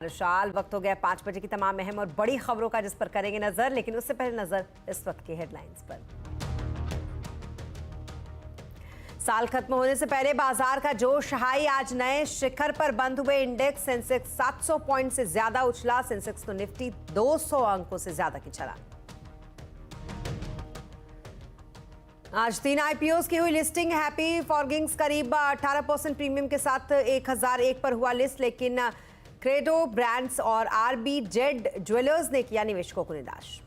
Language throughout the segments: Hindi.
विशाल, वक्त हो गया 5 बजे की तमाम अहम और बड़ी खबरों का, जिस पर करेंगे नजर। लेकिन उससे पहले नजर इस वक्त की हेडलाइंस पर। साल खत्म होने से पहले बाजार का जोश हाई, आज नए शिखर पर बंद हुए इंडेक्स। सेंसेक्स 700 पॉइंट से ज्यादा उछला, सेंसेक्स तो निफ्टी 200 अंकों से ज्यादा की चला। आज 3 आईपीओs की हुई लिस्टिंग। हैप्पी फॉरगिंग्स करीब 18% प्रीमियम के साथ 1001 पर हुआ लिस्ट, लेकिन क्रेडो ब्रांड्स और आरबीजेड ज्वेलर्स ने किया निवेशकों को निराश।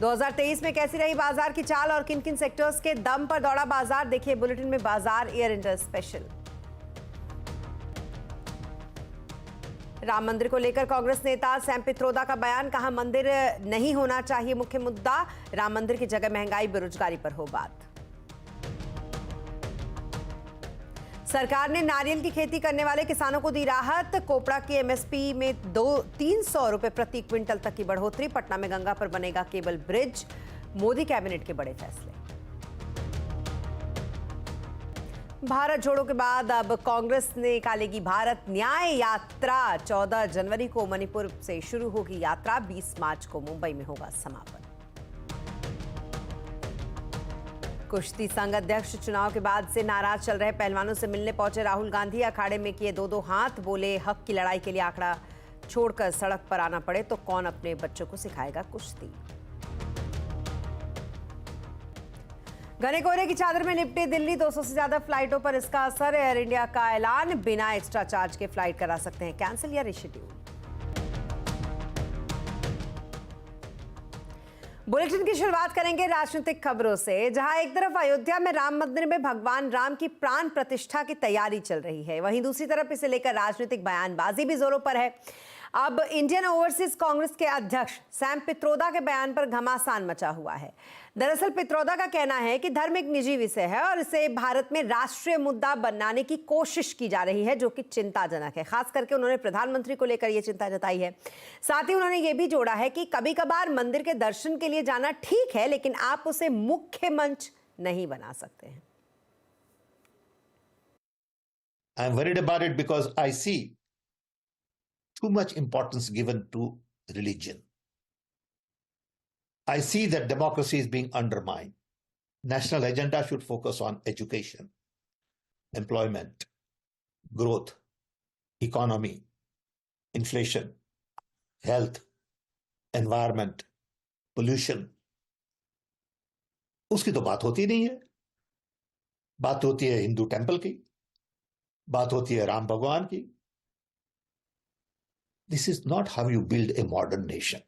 2023 में कैसी रही बाजार की चाल और किन किन सेक्टर्स के दम पर दौड़ा बाजार, देखिए बुलेटिन में बाजार ईयर इंटर स्पेशल। राम मंदिर को लेकर कांग्रेस नेता सैम पित्रोदा का बयान, कहा मंदिर नहीं होना चाहिए मुख्य मुद्दा, राम मंदिर की जगह महंगाई बेरोजगारी पर हो बात। सरकार ने नारियल की खेती करने वाले किसानों को दी राहत, कोपड़ा की एमएसपी में 300 रुपए प्रति क्विंटल तक की बढ़ोतरी। पटना में गंगा पर बनेगा केबल ब्रिज, मोदी कैबिनेट के बड़े फैसले। भारत जोड़ो के बाद अब कांग्रेस निकालेगी भारत न्याय यात्रा। 14 जनवरी को मणिपुर से शुरू होगी यात्रा, 20 मार्च को मुंबई में होगा समापन। कुश्ती संघ अध्यक्ष चुनाव के बाद से नाराज चल रहे पहलवानों से मिलने पहुंचे राहुल गांधी। अखाड़े में किए दो हाथ, बोले हक की लड़ाई के लिए आंकड़ा छोड़कर सड़क पर आना पड़े तो कौन अपने बच्चों को सिखाएगा कुश्ती। घने कोहरे की चादर में लिपटी दिल्ली, 200 से ज्यादा फ्लाइटों पर इसका असर। एयर इंडिया का ऐलान, बिना एक्स्ट्रा चार्ज के फ्लाइट करा सकते हैं कैंसिल या रिशेड्यूल। बुलेटिन की शुरुआत करेंगे राजनीतिक खबरों से, जहां एक तरफ अयोध्या में राम मंदिर में भगवान राम की प्राण प्रतिष्ठा की तैयारी चल रही है, वहीं दूसरी तरफ इसे लेकर राजनीतिक बयानबाजी भी जोरों पर है। अब इंडियन ओवरसीज कांग्रेस के अध्यक्ष सैम पित्रोदा के बयान पर घमासान मचा हुआ है। दरअसल पित्रोदा का कहना है कि धर्म एक निजी विषय है और इसे भारत में राष्ट्रीय मुद्दा बनाने की कोशिश की जा रही है, जो कि चिंताजनक है। खास करके उन्होंने प्रधानमंत्री को लेकर यह चिंता जताई है। साथ ही उन्होंने ये भी जोड़ा है कि कभी कभार मंदिर के दर्शन के लिए जाना ठीक है, लेकिन आप उसे मुख्य मंच नहीं बना सकते हैं। I am worried about it because I see too much importance given to religion. I see that democracy is being undermined. National agenda should focus on education, employment, growth, economy, inflation, health, environment, pollution. उसकी तो बात होती नहीं है। बात होती है हिंदू टेंपल की, बात होती है राम भगवान की। This is not how you build a modern nation.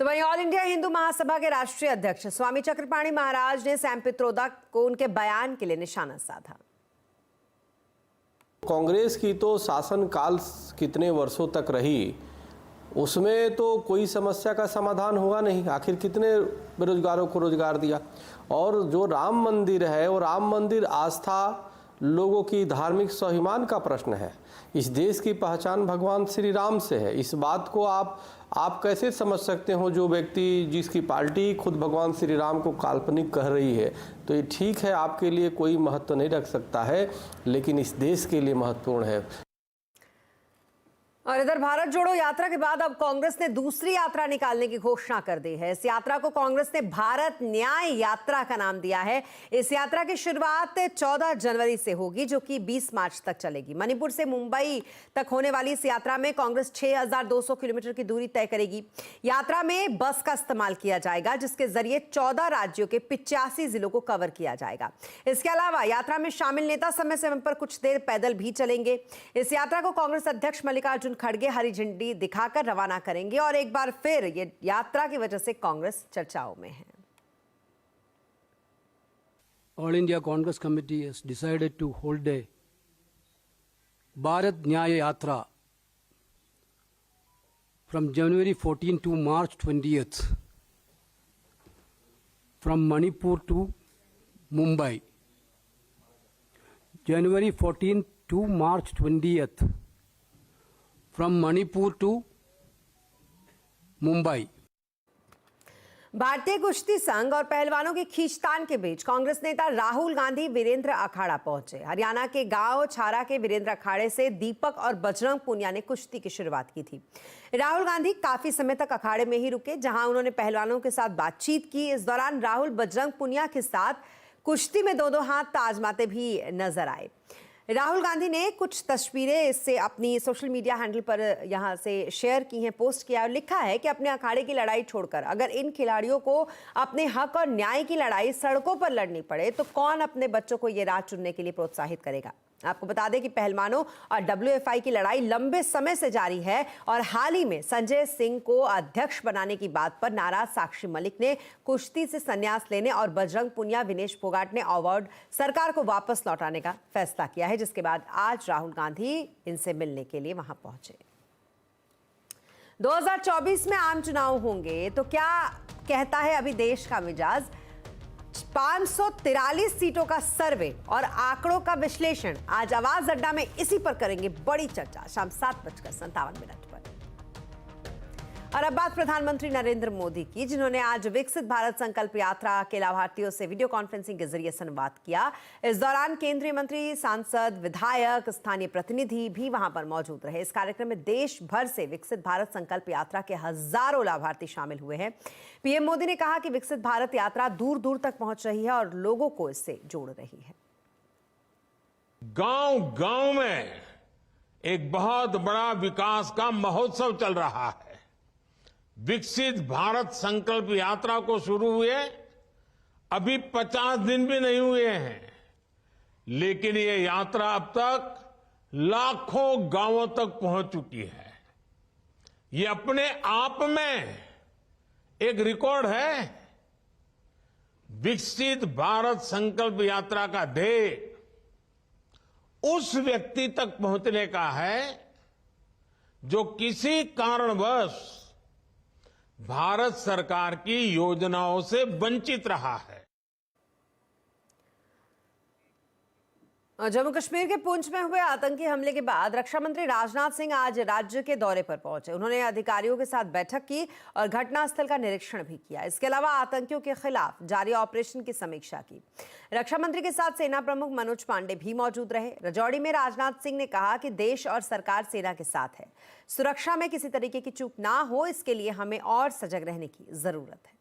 तो वहीं ऑल इंडिया हिंदू महासभा के राष्ट्रीय अध्यक्ष स्वामी चक्रपाणी महाराज ने सैम पित्रोदा को उनके बयान के लिए निशाना साधा। कांग्रेस की तो शासनकाल कितने वर्षों तक रही, उसमें तो कोई समस्या का समाधान हुआ नहीं। आखिर कितने बेरोजगारों को रोजगार दिया। और जो राम मंदिर है, वो राम मंदिर आस्था, लोगों की धार्मिक स्वाभिमान का प्रश्न है। इस देश की पहचान भगवान श्री राम से है। इस बात को आप कैसे समझ सकते हो, जो व्यक्ति जिसकी पार्टी खुद भगवान श्री राम को काल्पनिक कह रही है। तो ये ठीक है, आपके लिए कोई महत्व नहीं रख सकता है, लेकिन इस देश के लिए महत्वपूर्ण है। और इधर भारत जोड़ो यात्रा के बाद अब कांग्रेस ने दूसरी यात्रा निकालने की घोषणा कर दी है। इस यात्रा को कांग्रेस ने भारत न्याय यात्रा का नाम दिया है। इस यात्रा की शुरुआत 14 जनवरी से होगी, जो कि 20 मार्च तक चलेगी। मणिपुर से मुंबई तक होने वाली इस यात्रा में कांग्रेस 6200 किलोमीटर की दूरी तय करेगी। यात्रा में बस का इस्तेमाल किया जाएगा, जिसके जरिए 14 राज्यों के 85 जिलों को कवर किया जाएगा। इसके अलावा यात्रा में शामिल नेता समय समय पर कुछ देर पैदल भी चलेंगे। इस यात्रा को कांग्रेस अध्यक्ष मल्लिकार्जुन खड़गे हरी झंडी दिखाकर रवाना करेंगे और एक बार फिर ये यात्रा की वजह से कांग्रेस चर्चाओं में है। All India Congress Committee has decided to hold a Bharat Nyaya Yatra from January 14 to March 20th from Manipur to Mumbai. January 14 to March 20th from Manipur to Mumbai. भारतीय कुश्ती संघ और पहलवानों की खींचतान के बीच कांग्रेस नेता राहुल गांधी वीरेंद्र अखाड़ा पहुंचे। हरियाणा के गांव छारा के वीरेंद्र अखाड़े से दीपक और बजरंग पुनिया ने कुश्ती की शुरुआत की थी। राहुल गांधी काफी समय तक अखाड़े में ही रुके, जहां उन्होंने पहलवानों के साथ बातचीत की। इस दौरान राहुल बजरंग पुनिया के साथ कुश्ती में दो हाथ आजमाते भी नजर आए। राहुल गांधी ने कुछ तस्वीरें इससे अपनी सोशल मीडिया हैंडल पर यहां से शेयर की हैं, पोस्ट किया और लिखा है कि अपने अखाड़े की लड़ाई छोड़कर अगर इन खिलाड़ियों को अपने हक और न्याय की लड़ाई सड़कों पर लड़नी पड़े तो कौन अपने बच्चों को ये राह चुनने के लिए प्रोत्साहित करेगा। आपको बता दें कि पहलवानों और WFI की लड़ाई लंबे समय से जारी है और हाल ही में संजय सिंह को अध्यक्ष बनाने की बात पर नाराज साक्षी मलिक ने कुश्ती से संन्यास लेने और बजरंग पुनिया, विनेश फोगाट ने अवार्ड सरकार को वापस लौटाने का फैसला किया है, जिसके बाद आज राहुल गांधी इनसे मिलने के लिए वहां पहुंचे। 2024 में आम चुनाव होंगे तो क्या कहता है अभी देश का मिजाज। 543 सीटों का सर्वे और आंकड़ों का विश्लेषण आज आवाज अड्डा में इसी पर करेंगे बड़ी चर्चा शाम 7:57 पर। और अब बात प्रधानमंत्री नरेंद्र मोदी की, जिन्होंने आज विकसित भारत संकल्प यात्रा के लाभार्थियों से वीडियो कॉन्फ्रेंसिंग के जरिए संवाद किया। इस दौरान केंद्रीय मंत्री, सांसद, विधायक, स्थानीय प्रतिनिधि भी वहां पर मौजूद रहे। इस कार्यक्रम में देश भर से विकसित भारत संकल्प यात्रा के हजारों लाभार्थी शामिल हुए हैं। पीएम मोदी ने कहा कि विकसित भारत यात्रा दूर दूर तक पहुंच रही है और लोगों को इससे जोड़ रही है। गांव गांव में एक बहुत बड़ा विकास का महोत्सव चल रहा है। विकसित भारत संकल्प यात्रा को शुरू हुए अभी 50 दिन भी नहीं हुए हैं, लेकिन ये यात्रा अब तक लाखों गांवों तक पहुंच चुकी है। ये अपने आप में एक रिकॉर्ड है। विकसित भारत संकल्प यात्रा का ध्येय उस व्यक्ति तक पहुंचने का है जो किसी कारणवश भारत सरकार की योजनाओं से वंचित रहा है। जम्मू कश्मीर के पुंछ में हुए आतंकी हमले के बाद रक्षा मंत्री राजनाथ सिंह आज राज्य के दौरे पर पहुंचे। उन्होंने अधिकारियों के साथ बैठक की और घटनास्थल का निरीक्षण भी किया। इसके अलावा आतंकियों के खिलाफ जारी ऑपरेशन की समीक्षा की। रक्षा मंत्री के साथ सेना प्रमुख मनोज पांडे भी मौजूद रहे। रजौड़ी में राजनाथ सिंह ने कहा कि देश और सरकार सेना के साथ है। सुरक्षा में किसी तरीके की चूक ना हो, इसके लिए हमें और सजग रहने की जरूरत है।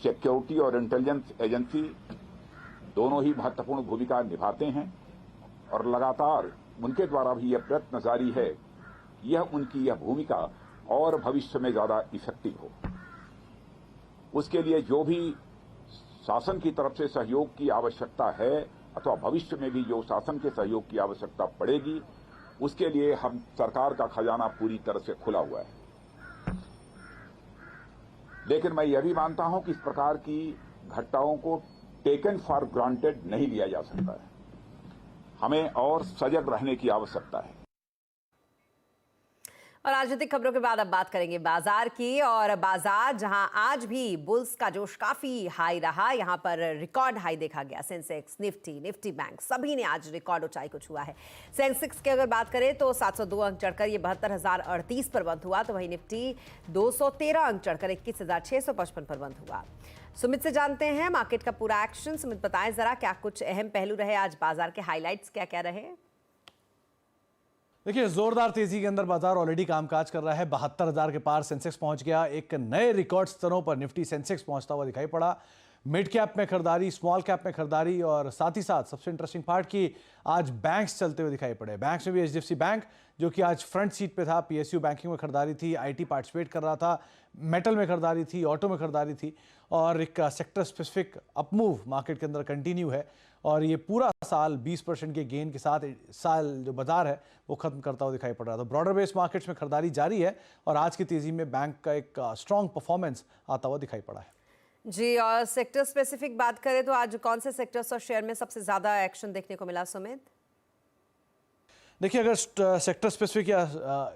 सिक्योरिटी और इंटेलिजेंस एजेंसी दोनों ही महत्वपूर्ण भूमिका निभाते हैं और लगातार उनके द्वारा भी यह प्रयत्न जारी है कि यह उनकी यह भूमिका और भविष्य में ज्यादा इफेक्टिव हो। उसके लिए जो भी शासन की तरफ से सहयोग की आवश्यकता है अथवा भविष्य में भी जो शासन के सहयोग की आवश्यकता पड़ेगी, उसके लिए हम सरकार का खजाना पूरी तरह से खुला हुआ है। लेकिन मैं यह भी मानता हूं कि इस प्रकार की घटनाओं को टेकन फॉर ग्रांटेड नहीं लिया जा सकता है। हमें और सजग रहने की आवश्यकता है। और राजनीतिक खबरों के बाद अब बात करेंगे बाजार की। और बाजार जहां आज भी बुल्स का जोश काफी हाई रहा, यहां पर रिकॉर्ड हाई देखा गया। सेंसेक्स, निफ्टी बैंक सभी ने आज रिकॉर्ड ऊंचाई को छुआ है। सेंसेक्स की अगर बात करें तो 702 अंक चढ़कर ये 72,038 पर बंद हुआ, तो वहीं निफ्टी 213 अंक चढ़कर 21,655 पर बंद हुआ। सुमित से जानते हैं मार्केट का पूरा एक्शन। सुमित, बताएं जरा क्या कुछ अहम पहलू रहे आज, बाजार के हाइलाइट्स क्या क्या रहे? देखिए, जोरदार तेजी के अंदर बाजार ऑलरेडी कामकाज कर रहा है। 72,000 के पार सेंसेक्स पहुंच गया। एक नए रिकॉर्ड स्तरों पर निफ्टी सेंसेक्स पहुंचता हुआ दिखाई पड़ा। मिड कैप में खरीदारी, स्मॉल कैप में खरीदारी और साथ ही साथ सबसे इंटरेस्टिंग पार्ट की आज बैंक्स चलते हुए दिखाई पड़े। बैंक्स में भी HDFC बैंक जो कि आज फ्रंट सीट पे था, PSU बैंकिंग में खरीदारी थी, IT पार्टिसिपेट कर रहा था, मेटल में खरीदारी थी, ऑटो में खरीदारी थी और एक सेक्टर स्पेसिफिक अपमूव मार्केट के अंदर कंटिन्यू है। और ये पूरा साल 20% के गेन के साथ साल जो बाजार है वो खत्म करता हुआ दिखाई पड़ रहा था। ब्रॉडर बेस मार्केट्स में खरीदारी जारी है और आज की तेजी में बैंक का एक स्ट्रॉन्ग परफॉर्मेंस आता हुआ दिखाई पड़ा है। जी, और सेक्टर स्पेसिफिक बात करें तो आज कौन से सेक्टर्स और शेयर में सबसे ज्यादा एक्शन देखने को मिला सुमित? देखिए, अगर सेक्टर स्पेसिफिक या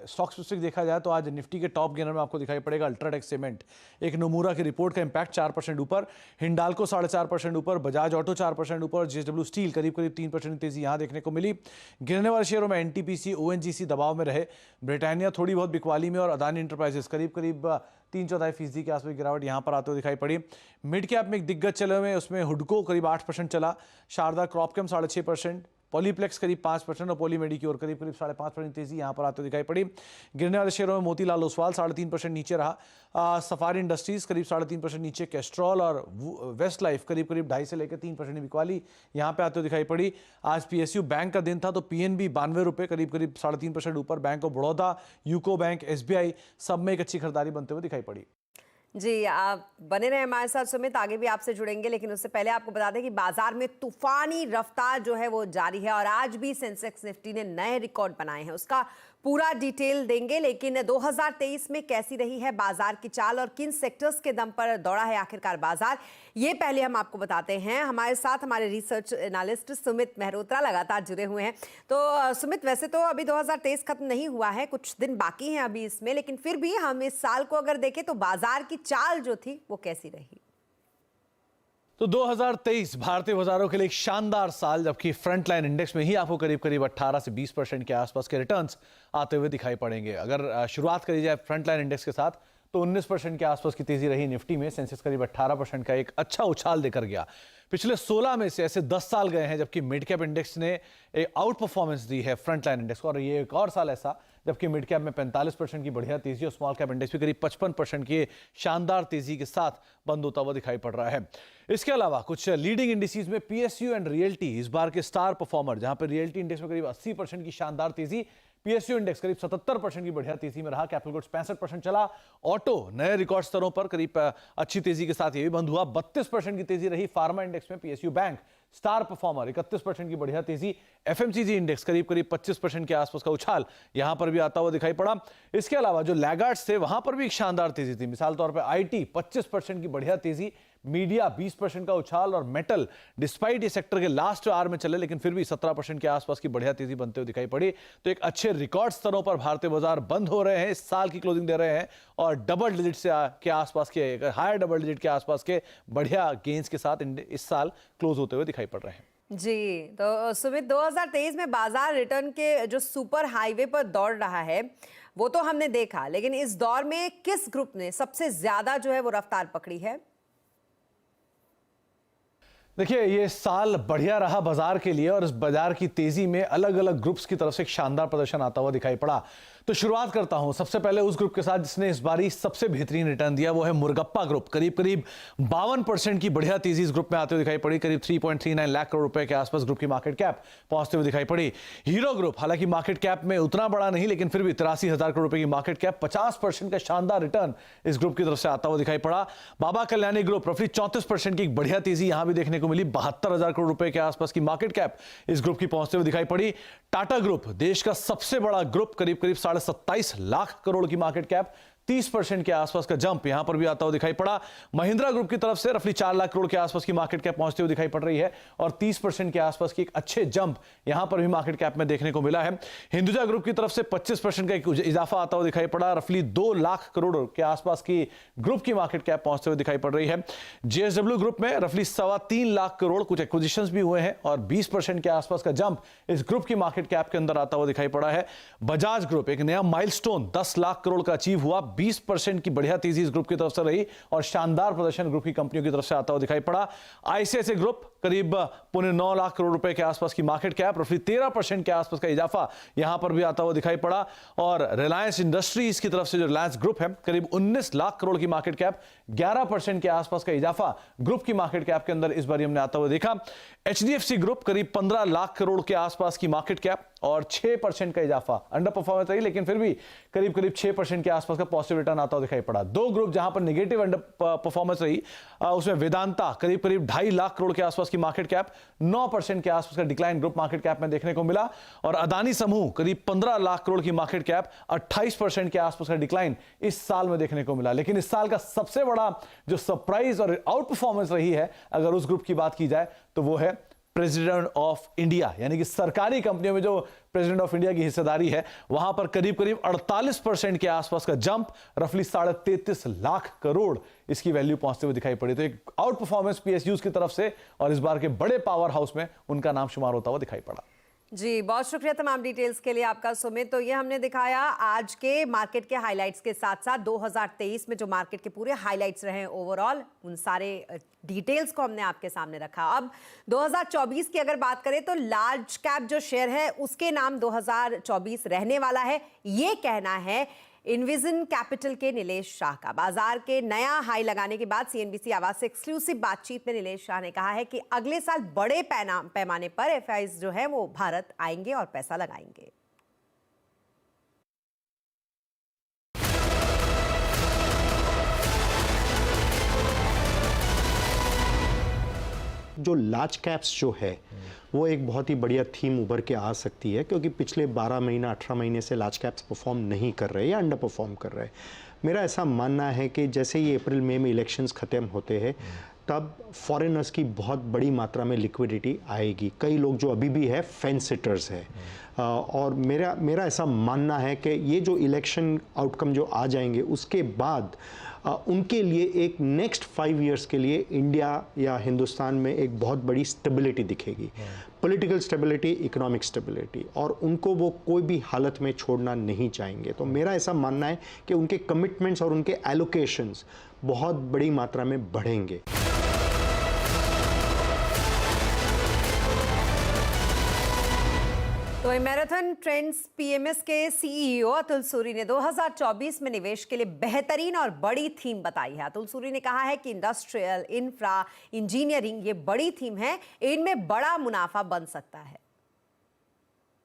स्टॉक स्पेसिफिक देखा जाए तो आज निफ्टी के टॉप गेनर में आपको दिखाई पड़ेगा अल्ट्राटेक सीमेंट। एक नोमूरा की रिपोर्ट का इंपैक्ट 4% ऊपर, हिंडाल्को 4.5% ऊपर, बजाज ऑटो 4% ऊपर, जेएसडब्ल्यू स्टील करीब 3% की तेजी यहां देखने को मिली। गिरने वाले शेयरों में एनटीपीसी, ओएनजीसी दबाव में रहे, ब्रिटानिया थोड़ी बहुत बिकवाली में और अदानी इंटरप्राइजेस करीब 3/4% के आसपास गिरावट यहां पर आते हुए दिखाई पड़ी। मिड कैप में एक दिग्गज चले हुए, उसमें हुडको करीब 8% चला, शारदा क्रॉपकेम 6.5%, पॉलीप्लेक्स करीब 5% और पॉली मेडिक्योर करीब 5.5% तेजी यहां पर आते हुए दिखाई पड़ी। गिरने वाले शेयरों में मोतीलाल ओसवाल 3.5% नीचे रहा, सफारी इंडस्ट्रीज करीब 3.5% नीचे, कैस्ट्रॉल और वेस्ट लाइफ करीब 2.5 से लेकर 3% की बिकवाली यहां पे आते हुए दिखाई पड़ी। आज पीएसयू बैंक का दिन था तो पीएनबी 92 रुपये करीब 3.5% ऊपर, bank of Baroda, UCO bank, SBI सब में एक अच्छी खरीदारी बनते हुए दिखाई पड़ी। जी, आप बने रहे हमारे साथ सुमित, आगे भी आपसे जुड़ेंगे, लेकिन उससे पहले आपको बता दें कि बाजार में तूफानी रफ्तार जो है वो जारी है और आज भी सेंसेक्स निफ्टी ने नए रिकॉर्ड बनाए हैं। उसका पूरा डिटेल देंगे, लेकिन 2023 में कैसी रही है बाजार की चाल और किन सेक्टर्स के दम पर दौड़ा है आखिरकार बाजार, ये पहले हम आपको बताते हैं। हमारे साथ हमारे रिसर्च एनालिस्ट सुमित मेहरोत्रा लगातार जुड़े हुए हैं। तो सुमित, वैसे तो अभी 2023 खत्म नहीं हुआ है, कुछ दिन बाकी हैं अभी इसमें, लेकिन फिर भी हम इस साल को अगर देखें तो बाजार की चाल जो थी वो कैसी रही? तो 2023 भारतीय बाजारों के लिए एक शानदार साल, जबकि फ्रंटलाइन इंडेक्स में ही आपको करीब 18 से 20% के आसपास के रिटर्न्स आते हुए दिखाई पड़ेंगे। अगर शुरुआत करी जाए फ्रंटलाइन इंडेक्स के साथ तो 19% के आसपास की तेजी रही निफ्टी में, सेंसेक्स करीब 18% का एक अच्छा उछाल देकर गया। पिछले 16 में से ऐसे 10 साल गए हैं जबकि मिड कैप इंडेक्स ने एक आउट परफॉर्मेंस दी है फ्रंटलाइन इंडेक्स को, और ये एक और साल ऐसा जबकि मिड कैप में 45% की बढ़िया तेजी और स्मॉल कैप इंडेक्स भी करीब 55% की शानदार तेजी के साथ बंद होता हुआ दिखाई पड़ रहा है। इसके अलावा कुछ लीडिंग इंडिसेस में पीएसयू एंड रियल्टी इस बार के स्टार परफॉर्मर, जहां पर रियल्टी इंडेक्स में करीब 80% की शानदार तेजी, पीएसयू इंडेक्स करीब 77% की बढ़िया तेजी में रहा, कैपिटल गुड्स 65% चला, ऑटो नए रिकॉर्ड स्तरों पर करीब अच्छी तेजी के साथ ये भी बंद हुआ, 32% की तेजी रही। फार्मा इंडेक्स में पीएसयू बैंक स्टार परफॉर्मर 31% की बढ़िया तेजी, एफएमसीजी इंडेक्स करीब 25% के आसपास का उछाल यहां पर भी आता हुआ दिखाई पड़ा। इसके अलावा जो लैगार्ड्स थे वहां पर भी एक शानदार तेजी थी, मिसाल तौर पर आईटी 25% की बढ़िया तेजी, मीडिया 20% का उछाल और मेटल डिस्पाइट ये सेक्टर के लास्ट आवर में चले लेकिन फिर भी 17% के आसपास की बढ़िया तेजी बनते हुए दिखाई पड़ी। तो एक अच्छे रिकॉर्ड स्तरों पर भारतीय बाजार बंद हो रहे हैं, इस साल की क्लोजिंग दे रहे हैं और डबल डिजिट से के आसपास के, हायर डबल डिजिट के आसपास के बढ़िया गेंस के साथ इस साल क्लोज होते हुए दिखाई पड़ रहे हैं। जी, तो सुमित, 2023 में बाजार रिटर्न के जो सुपर हाईवे पर दौड़ रहा है वो तो हमने देखा, लेकिन इस दौर में किस ग्रुप ने सबसे ज्यादा जो है वो रफ्तार पकड़ी है? देखिए, ये साल बढ़िया रहा बाजार के लिए और इस बाजार की तेजी में अलग अलग ग्रुप्स की तरफ से एक शानदार प्रदर्शन आता हुआ दिखाई पड़ा। तो शुरुआत करता हूं सबसे पहले उस ग्रुप के साथ जिसने इस बारी सबसे बेहतरीन रिटर्न दिया, वो है मुर्गप्पा ग्रुप। करीब 52% की बढ़िया तेजी इस ग्रुप में आते हुए दिखाई पड़ी, करीब 3.39 लाख करोड़ रुपए के आसपास ग्रुप की मार्केट कैप पहुंचते हुए दिखाई पड़ी। हीरो ग्रुप हालांकि मार्केट कैप में उतना बड़ा नहीं, लेकिन फिर भी 83,000 करोड़ रुपए की मार्केट कैप, 50% का शानदार रिटर्न इस ग्रुप की तरफ से आता हुआ दिखाई पड़ा। बाबा कल्याणी ग्रुप रफली 34% की एक बढ़िया तेजी यहां भी देखने को मिली, 72,000 करोड़ रुपए के आसपास की मार्केट कैप इस ग्रुप की पहुंचते हुए दिखाई पड़ी। टाटा ग्रुप देश का सबसे बड़ा ग्रुप, करीब 27.5 लाख करोड़ की मार्केट कैप, 30% के आसपास का जंप यहां पर भी आता हुआ दिखाई पड़ा। महिंद्रा ग्रुप की तरफ से रफली 4 लाख करोड़ के आसपास की मार्केट कैप पहुंचते हुए दिखाई पड़ रही है और 30% के आसपास की एक अच्छे जंप यहां पर भी मार्केट कैप में देखने को मिला है। हिंदुजा ग्रुप की तरफ से 25% का एक इजाफा आता हुआ दिखाई पड़ा, रफली 2 लाख करोड़ के आसपास की ग्रुप की मार्केट कैप पहुंचते हुए दिखाई पड़ रही है। जेएसडब्ल्यू ग्रुप में रफली 3.25 लाख करोड़, कुछ एक्विजिशंस भी हुए हैं और 20% के आसपास का जंप इस ग्रुप की मार्केट कैप के अंदर आता हुआ दिखाई पड़ा है। बजाज ग्रुप एक नया माइलस्टोन 10 लाख करोड़ का अचीव हुआ, 20% की बढ़िया तेजी इस ग्रुप की तरफ से रही और शानदार प्रदर्शन ग्रुप की कंपनियों की तरफ से आता हुआ दिखाई पड़ा। आईसीआईसीआई ग्रुप करीब 9.25 लाख करोड़ रुपए के आसपास की मार्केट कैप, रफली 13% के आसपास का इजाफा यहां पर भी आता हुआ दिखाई पड़ा। और रिलायंस इंडस्ट्रीज की तरफ से जो रिलायंस ग्रुप है, करीब 19 लाख करोड़ की मार्केट कैप, 11% के आसपास का इजाफा ग्रुप की मार्केट कैप के अंदर इस बार हमने आता हुआ देखा। एचडीएफसी ग्रुप करीब 15 लाख करोड़ के आसपास की मार्केट कैप और 6% का इजाफा, अंडर परफॉर्मेंस रही लेकिन फिर भी करीब 6% के आसपास का पॉजिटिव रिटर्न आता हुआ दिखाई पड़ा। दो ग्रुप जहां पर नेगेटिव अंडर परफॉर्मेंस रही, उसमें वेदांता करीब 2.5 लाख करोड़ के आसपास की मार्केट कैप, 9% के आसपास का डिक्लाइन ग्रुप मार्केट कैप में देखने को मिला और अदानी समूह करीब 15 लाख करोड़ की मार्केट कैप, 28% के आसपास का डिक्लाइन इस साल में देखने को मिला। लेकिन इस साल का सबसे बड़ा जो सरप्राइज और आउट परफॉर्मेंस रही है अगर उस ग्रुप की बात की जाए तो वो है प्रेसिडेंट ऑफ इंडिया, यानी कि सरकारी कंपनियों में जो प्रेसिडेंट ऑफ इंडिया की हिस्सेदारी है वहां पर करीब करीब 48% के आसपास का जंप, रफली 33.5 लाख करोड़ इसकी वैल्यू पहुंचते हुए दिखाई पड़ी। तो एक आउट परफॉर्मेंस पीएसयूज की तरफ से और इस बार के बड़े पावर हाउस में उनका नाम शुमार होता हुआ दिखाई पड़ा। जी, बहुत शुक्रिया तमाम डिटेल्स के लिए आपका सुमित। तो ये हमने दिखाया आज के मार्केट के हाइलाइट्स के साथ साथ 2023 में जो मार्केट के पूरे हाइलाइट्स रहे ओवरऑल, उन सारे डिटेल्स को हमने आपके सामने रखा। अब 2024 की अगर बात करें तो लार्ज कैप जो शेयर है उसके नाम 2024 रहने वाला है, ये कहना है इन्विजन कैपिटल के नीलेश शाह का। बाजार के नया हाई लगाने के बाद सीएनबीसी आवाज से एक्सक्लूसिव बातचीत में नीलेश शाह ने कहा है कि अगले साल बड़े पैमाने पर एफआईज जो है वो भारत आएंगे और पैसा लगाएंगे। जो लार्ज कैप्स जो है वो एक बहुत ही बढ़िया थीम उभर के आ सकती है, क्योंकि पिछले 12 महीना 18 महीने से लार्ज कैप्स परफॉर्म नहीं कर रहे या अंडर परफॉर्म कर रहे। मेरा ऐसा मानना है कि जैसे ही अप्रैल मई में इलेक्शंस ख़त्म होते हैं तब फॉरेनर्स की बहुत बड़ी मात्रा में लिक्विडिटी आएगी। कई लोग जो अभी भी है फेंस सिटर्स है, और मेरा ऐसा मानना है कि ये जो इलेक्शन आउटकम जो आ जाएंगे उसके बाद उनके लिए एक नेक्स्ट 5 इयर्स के लिए इंडिया या हिंदुस्तान में एक बहुत बड़ी स्टेबिलिटी दिखेगी, पॉलिटिकल स्टेबिलिटी, इकोनॉमिक स्टेबिलिटी, और उनको वो कोई भी हालत में छोड़ना नहीं चाहेंगे। तो मेरा ऐसा मानना है कि उनके कमिटमेंट्स और उनके एलोकेशंस बहुत बड़ी मात्रा में बढ़ेंगे। तो मैराथन ट्रेंड्स पीएमएस के सीईओ अतुल सूरी ने 2024 में निवेश के लिए बेहतरीन और बड़ी थीम बताई है। अतुल सूरी ने कहा है कि इंडस्ट्रियल, इंफ्रा, इंजीनियरिंग ये बड़ी थीम है, इनमें बड़ा मुनाफा बन सकता है।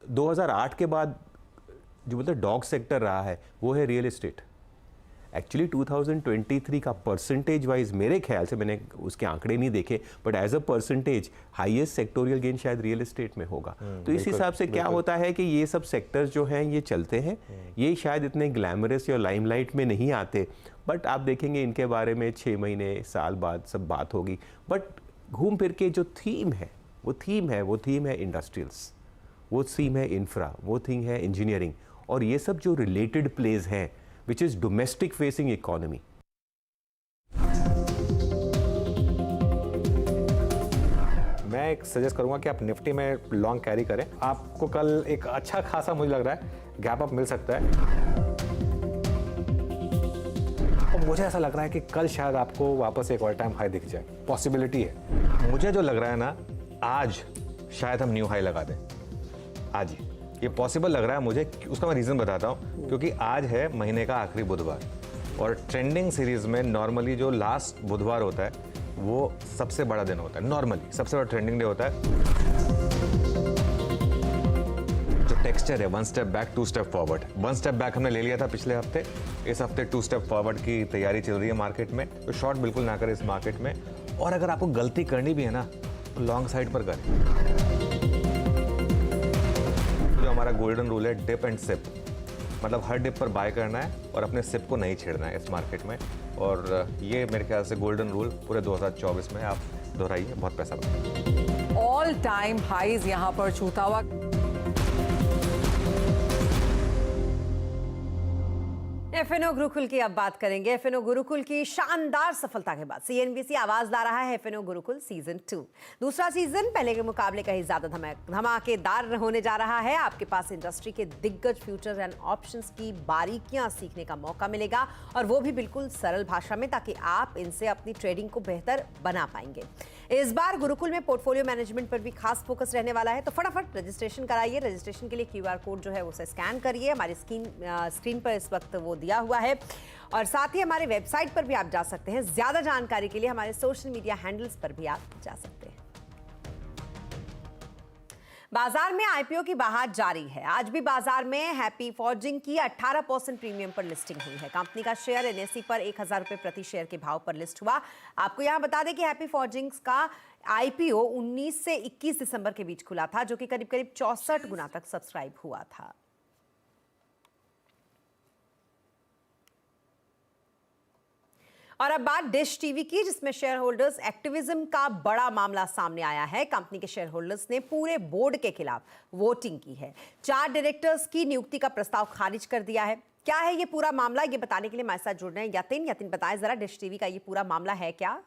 2008 के बाद जो मतलब डॉग सेक्टर रहा है वो है रियल एस्टेट। एक्चुअली 2023 का परसेंटेज वाइज मेरे ख्याल से, मैंने उसके आंकड़े नहीं देखे, but as a percentage highest sectoral gain शायद रियल एस्टेट में होगा। तो इस हिसाब से क्या होता है कि ये सब सेक्टर्स जो हैं ये चलते हैं, ये शायद इतने ग्लैमरस या लाइमलाइट में नहीं आते, बट आप देखेंगे इनके बारे में 6 महीने साल बाद सब बात होगी। बट घूम फिर के जो थीम है वो थीम है इंडस्ट्रियल्स, वो थीम है इंफ्रा, वो थीम है इंजीनियरिंग, और ये सब जो रिलेटेड प्लेज हैं which is domestic facing economy. मैं एक सजेस्ट करूंगा कि आप निफ्टी में लॉन्ग कैरी करें। आपको कल एक अच्छा खासा, मुझे लग रहा है, गैप अप मिल सकता है, और मुझे ऐसा लग रहा है कि कल शायद आपको वापस एक ऑल टाइम हाई दिख जाए, पॉसिबिलिटी है। मुझे जो लग रहा है ना, आज शायद हम न्यू हाई लगा दें, आज ही ये पॉसिबल लग रहा है मुझे। उसका मैं रीज़न बताता हूँ, क्योंकि आज है महीने का आखिरी बुधवार, और ट्रेंडिंग सीरीज में नॉर्मली जो लास्ट बुधवार होता है वो सबसे बड़ा दिन होता है, नॉर्मली सबसे बड़ा ट्रेंडिंग डे होता है। जो टेक्सचर है 1 step back 2 step forward, 1 step back हमने ले लिया था पिछले हफ्ते, इस हफ्ते 2 स्टेप फॉरवर्ड की तैयारी चल रही है मार्केट में। तो शॉर्ट बिल्कुल ना करें इस मार्केट में, और अगर आपको गलती करनी भी है ना तो लॉन्ग साइड पर करें। हमारा गोल्डन रूल है डिप एंड सिप, मतलब हर डिप पर बाय करना है और अपने सिप को नहीं छेड़ना है इस मार्केट में, और ये मेरे ख्याल से गोल्डन रूल पूरे 2024 में आप दोहराइए, बहुत पैसा बनेगा। ऑल टाइम हाईज यहां पर छूता हुआ। एफएनओ गुरुकुल की अब बात करेंगे। एफएनओ गुरुकुल की शानदार सफलता के बाद सीएनबीसी आवाज ला रहा है एफएनओ गुरुकुल सीजन 2। दूसरा सीजन पहले के मुकाबले कहीं ज्यादा धमाकेदार होने जा रहा है। आपके पास इंडस्ट्री के दिग्गज फ्यूचर्स एंड ऑप्शंस की बारीकियां सीखने का मौका मिलेगा, और वो भी बिल्कुल सरल भाषा में, ताकि आप इनसे अपनी ट्रेडिंग को बेहतर बना पाएंगे। इस बार गुरुकुल में पोर्टफोलियो मैनेजमेंट पर भी खास फोकस रहने वाला है। तो फटाफट रजिस्ट्रेशन कराइए। रजिस्ट्रेशन के लिए क्यूआर कोड जो है उसे स्कैन करिए, हमारी स्क्रीन पर इस वक्त वो दिया हुआ है, और साथ ही हमारे वेबसाइट पर भी आप जा सकते हैं। ज्यादा जानकारी के लिए हमारे सोशल मीडिया हैंडल्स पर भी आप जा सकते हैं। बाजार में आईपीओ की बहार जारी है। आज भी बाजार में हैप्पी फॉर्जिंग की 18% प्रीमियम पर लिस्टिंग हुई है। कंपनी का शेयर एनएसई पर 1000 रुपए प्रति शेयर के भाव पर लिस्ट हुआ। आपको यहां बता दें कि हैप्पी फॉर्जिंग्स का आईपीओ 19 से 21 दिसंबर के बीच खुला था, जो कि करीब करीब 64 गुना तक सब्सक्राइब हुआ था। और अब बात डिश टीवी की, जिसमें शेयर होल्डर्स एक्टिविज्म का बड़ा मामला सामने आया है। कंपनी के शेयर होल्डर्स ने पूरे बोर्ड के खिलाफ वोटिंग की है। 4 डायरेक्टर्स की नियुक्ति का प्रस्ताव खारिज कर दिया है। क्या है ये पूरा मामला, ये बताने के लिए हमारे साथ जुड़ रहे हैं यतिन बताएं जरा, डिश टीवी का ये पूरा मामला है क्या?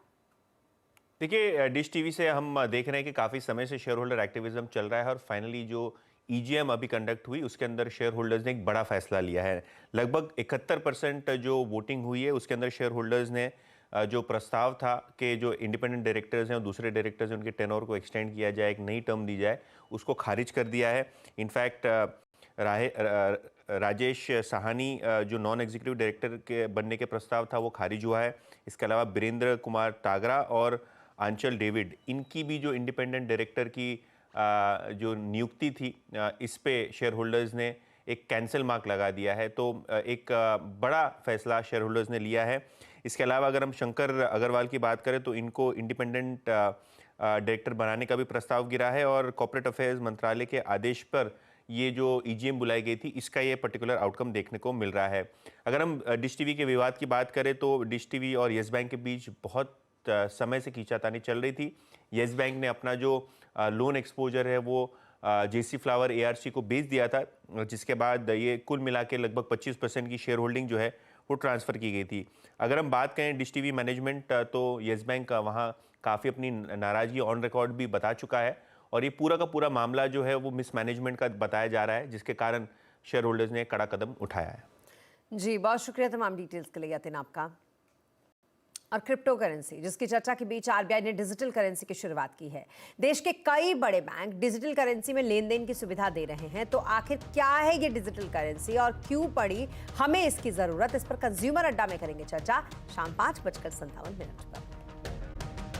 देखिए, डिश टीवी से हम देख रहे हैं कि काफ़ी समय से शेयर होल्डर एक्टिविज्म चल रहा है और फाइनली जो ईजीएम अभी कंडक्ट हुई उसके अंदर शेयर होल्डर्स ने एक बड़ा फैसला लिया है। लगभग 71% जो वोटिंग हुई है उसके अंदर शेयर होल्डर्स ने जो प्रस्ताव था कि जो इंडिपेंडेंट डायरेक्टर्स हैं और दूसरे डायरेक्टर्स हैं उनके टेनोर को एक्सटेंड किया जाए, एक नई टर्म दी जाए, उसको खारिज कर दिया है। इनफैक्ट राजेश साहनी जो नॉन एग्जीक्यूटिव डायरेक्टर के बनने के प्रस्ताव था वो खारिज हुआ है। इसके अलावा बीरेंद्र कुमार टागरा और आंचल डेविड, इनकी भी जो इंडिपेंडेंट डायरेक्टर की जो नियुक्ति थी इस पे शेयर होल्डर्स ने एक कैंसिल मार्क लगा दिया है। तो एक बड़ा फैसला शेयर होल्डर्स ने लिया है। इसके अलावा अगर हम शंकर अग्रवाल की बात करें तो इनको इंडिपेंडेंट डायरेक्टर बनाने का भी प्रस्ताव गिरा है और कॉर्पोरेट अफेयर्स मंत्रालय के आदेश पर ये जो ईजीएम बुलाई गई थी इसका ये पर्टिकुलर आउटकम देखने को मिल रहा है। अगर हम डिश टीवी के विवाद की बात करें तो डिश टीवी और येस बैंक के बीच बहुत समय से खींचातानी चल रही थी। येस बैंक ने अपना जो लोन एक्सपोजर है वो जेसी फ्लावर एआरसी को बेच दिया था, जिसके बाद ये कुल मिला के लगभग 25% की शेयर होल्डिंग जो है वो ट्रांसफ़र की गई थी। अगर हम बात करें डिश टीवी मैनेजमेंट तो येस बैंक वहाँ काफ़ी अपनी नाराज़गी ऑन रिकॉर्ड भी बता चुका है और ये पूरा का पूरा मामला जो है वो मिसमैनेजमेंट का बताया जा रहा है, जिसके कारण शेयर होल्डर्स ने कड़ा कदम उठाया है। जी, बहुत शुक्रिया तमाम डिटेल्स के लिए यतिन आपका। और क्रिप्टो करेंसी, जिसकी चर्चा के बीच आरबीआई ने डिजिटल करेंसी की शुरुआत की है। देश के कई बड़े बैंक डिजिटल करेंसी में लेन देन की सुविधा दे रहे हैं। तो आखिर क्या है ये डिजिटल करेंसी और क्यों पड़ी हमें इसकी जरूरत, इस पर कंज्यूमर अड्डा में करेंगे चर्चा शाम 5:57 पर।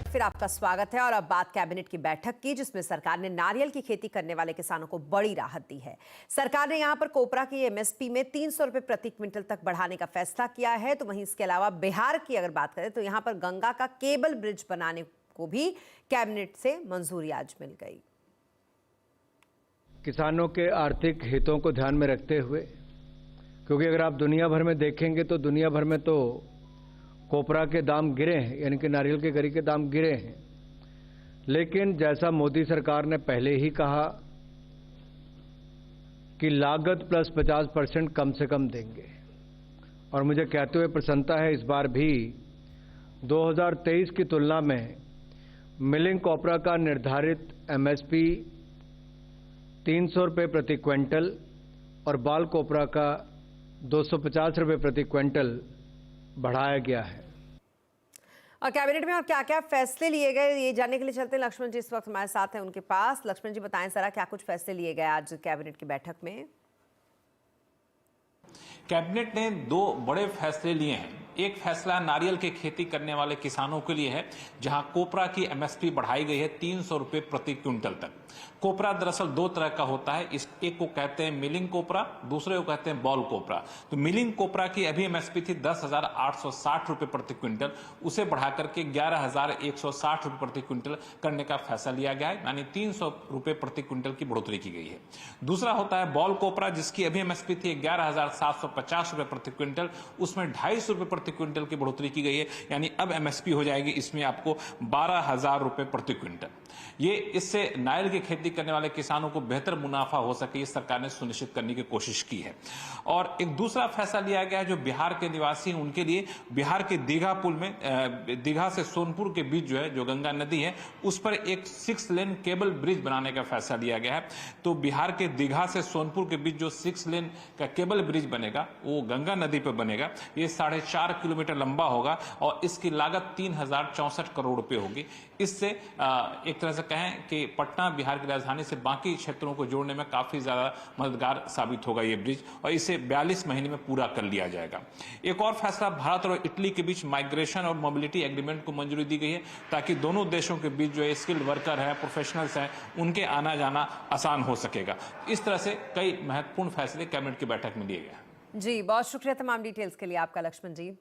फिर आपका स्वागत है और अब बात कैबिनेट की बैठक की, जिसमें सरकार ने नारियल की खेती करने वाले किसानों को बड़ी राहत दी है। सरकार ने यहां पर कोपरा की एमएसपी में 300 रुपए प्रति क्विंटल तक बढ़ाने का फैसला किया है। तो वहीं इसके अलावा बिहार की अगर बात करें तो यहां पर गंगा का केबल ब्रिज बनाने को भी कैबिनेट से मंजूरी आज मिल गई। किसानों के आर्थिक हितों को ध्यान में रखते हुए, क्योंकि अगर आप दुनिया भर में देखेंगे तो दुनिया भर में तो कोपरा के दाम गिरे हैं, यानी कि नारियल के गरी के दाम गिरे हैं। लेकिन जैसा मोदी सरकार ने पहले ही कहा कि लागत प्लस 50% कम से कम देंगे, और मुझे कहते हुए प्रसन्नता है इस बार भी 2023 की तुलना में मिलिंग कोपरा का निर्धारित एमएसपी 300 रुपये प्रति क्विंटल और बाल कोपरा का 250 रुपये प्रति क्विंटल बढ़ाया गया है। और कैबिनेट में और क्या क्या फैसले लिए गए ये जानने के लिए चलते हैं लक्ष्मण जी इस वक्त हमारे साथ हैं उनके पास। लक्ष्मण जी बताएं जरा क्या कुछ फैसले लिए गए आज कैबिनेट की बैठक में। कैबिनेट ने 2 बड़े फैसले लिए हैं। एक फैसला नारियल की खेती करने वाले किसानों के लिए है, जहां कोपरा की एमएसपी बढ़ाई गई है 300 रुपये प्रति क्विंटल तक। कोपरा दरअसल 2 तरह का होता है, इस एक को कहते हैं मिलिंग कोपरा, दूसरे को कहते हैं बॉल कोपरा। तो मिलिंग कोपरा की अभी एमएसपी थी 10,860 रुपये प्रति क्विंटल, उसे बढ़ा करके 11,160 रुपये प्रति क्विंटल करने का फैसला लिया गया है, यानी 300 रुपये प्रति क्विंटल की बढ़ोतरी की गई है। दूसरा होता है बॉल कोपरा, जिसकी अभी एमएसपी थी 11,750 रुपये प्रति क्विंटल, उसमें 250 रुपये प्रति क्विंटल की बढ़ोतरी की गई है, यानी अब एमएसपी हो जाएगी इसमें आपको 12,000 रुपये प्रति क्विंटल। ये इससे नारियल की खेती करने वाले किसानों को बेहतर मुनाफा हो सके, ये सरकार ने सुनिश्चित करने की कोशिश की है। और एक दूसरा फैसला लिया गया है जो बिहार के निवासी हैं उनके लिए, बिहार के दीघा पुल में दीघा से सोनपुर के बीच जो है जो गंगा नदी है उस पर एक 6 लेन केबल ब्रिज बनाने का फैसला लिया गया है। तो बिहार के दीघा से सोनपुर के बीच जो 6 लेन का केबल ब्रिज बनेगा वो गंगा नदी पर बनेगा। ये 4.5 किलोमीटर लंबा होगा और इसकी लागत 3,064 करोड़ रुपए होगी। इससे एक तरह से कहें कि पटना बिहार की राजधानी से बाकी क्षेत्रों को जोड़ने में काफी ज्यादा मददगार साबित होगा ये ब्रिज, और इसे 42 महीने में पूरा कर लिया जाएगा। एक और फैसला, भारत और इटली के बीच माइग्रेशन और मोबिलिटी एग्रीमेंट को मंजूरी दी गई है, ताकि दोनों देशों के बीच जो स्किल्ड वर्कर है, प्रोफेशनल्स हैं, उनके आना जाना आसान हो सकेगा। इस तरह से कई महत्वपूर्ण फैसले कैबिनेट की बैठक में लिए गए। जी बहुत शुक्रिया तमाम डिटेल्स के लिए आपका लक्ष्मण जी।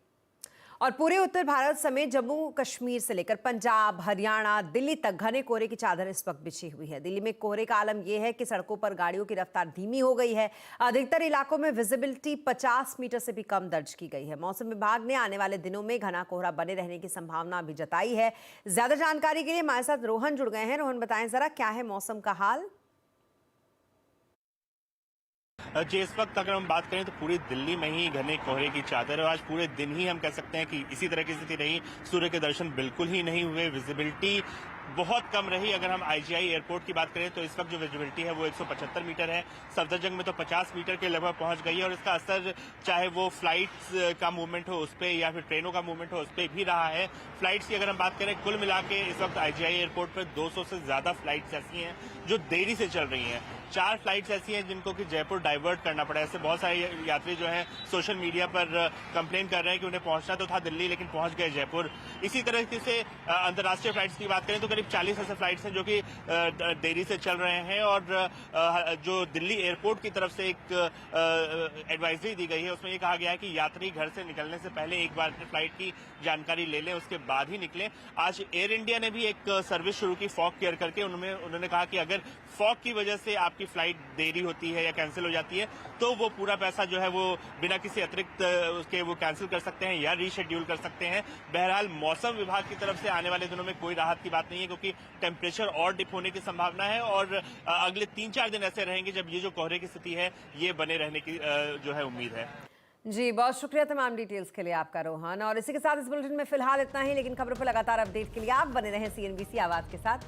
और पूरे उत्तर भारत समेत जम्मू कश्मीर से लेकर पंजाब, हरियाणा, दिल्ली तक घने कोहरे की चादर इस वक्त बिछी हुई है। दिल्ली में कोहरे का आलम यह है कि सड़कों पर गाड़ियों की रफ्तार धीमी हो गई है। अधिकतर इलाकों में विजिबिलिटी 50 मीटर से भी कम दर्ज की गई है। मौसम विभाग ने आने वाले दिनों में घना कोहरा बने रहने की संभावना भी जताई है। ज्यादा जानकारी के लिए हमारे साथ रोहन जुड़ गए हैं। रोहन, बताएं जरा, क्या है मौसम का हाल? जी, इस वक्त अगर हम बात करें तो पूरी दिल्ली में ही घने कोहरे की चादर है। आज पूरे दिन ही हम कह सकते हैं कि इसी तरह की स्थिति रही। सूर्य के दर्शन बिल्कुल ही नहीं हुए, विजिबिलिटी बहुत कम रही। अगर हम आईजीआई एयरपोर्ट की बात करें तो इस वक्त जो विजिबिलिटी है वो 175 मीटर है। सफदरजंग में तो 50 मीटर के लगभग पहुंच गई है और इसका असर चाहे वो फ्लाइट्स का मूवमेंट हो उस पर या फिर ट्रेनों का मूवमेंट हो उस पर भी रहा है। फ्लाइट्स की अगर हम बात करें, कुल मिला के इस वक्त आईजीआई एयरपोर्ट पर 200 से ज्यादा फ्लाइट्स ऐसी हैं जो देरी से चल रही हैं। 4 फ्लाइट्स ऐसी हैं जिनको कि जयपुर डाइवर्ट करना पड़ा। ऐसे बहुत सारे यात्री जो हैं सोशल मीडिया पर कंप्लेन कर रहे हैं कि उन्हें पहुंचना तो था दिल्ली लेकिन पहुंच गए जयपुर। इसी तरह से अंतर्राष्ट्रीय फ्लाइट्स की बात करें तो करीब 40 ऐसे फ्लाइट्स हैं जो कि देरी से चल रहे हैं। और जो दिल्ली एयरपोर्ट की तरफ से एक एडवाइजरी दी गई है उसमें ये कहा गया है कि यात्री घर से निकलने से पहले एक बार फ्लाइट की जानकारी ले लें, उसके बाद ही निकलें। आज एयर इंडिया ने भी एक सर्विस शुरू की फॉग केयर करके। उन्होंने कहा कि अगर फॉग की वजह से आपकी फ्लाइट देरी होती है या कैंसिल हो जाती है तो वो पूरा पैसा जो है वो बिना किसी अतिरिक्त उसके वो कैंसिल कर सकते हैं या रीशेड्यूल कर सकते हैं। बहरहाल मौसम विभाग की तरफ से आने वाले दिनों में कोई राहत की बात नहीं है क्योंकि टेम्परेचर और डिप होने की संभावना है और अगले 3-4 दिन ऐसे रहेंगे जब ये जो कोहरे की स्थिति है ये बने रहने की जो है उम्मीद है। जी, बहुत शुक्रिया तमाम डिटेल्स के लिए आपका रोहन। और इसी के साथ इस बुलेटिन में फिलहाल इतना ही, लेकिन खबरों पर लगातार अपडेट के लिए आप बने रहें CNBC आवाज के साथ।